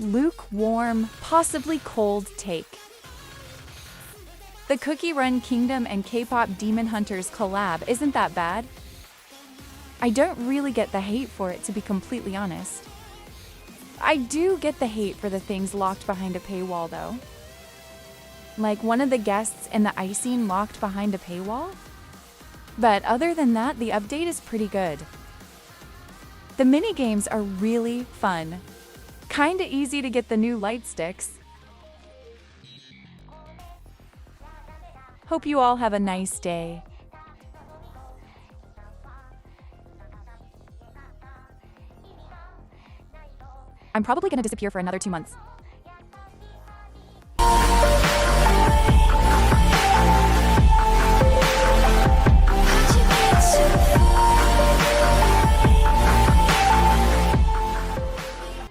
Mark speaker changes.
Speaker 1: lukewarm, possibly cold take. The Cookie Run Kingdom and K-pop Demon Hunters collab isn't that bad. I don't really get the hate for it, to be completely honest. I do get the hate for the things locked behind a paywall, though. Like one of the guests in the icing locked behind a paywall. But other than that, the update is pretty good. The mini-games are really fun. Kinda easy to get the new light sticks. Hope you all have a nice day. I'm probably gonna disappear for another 2 months.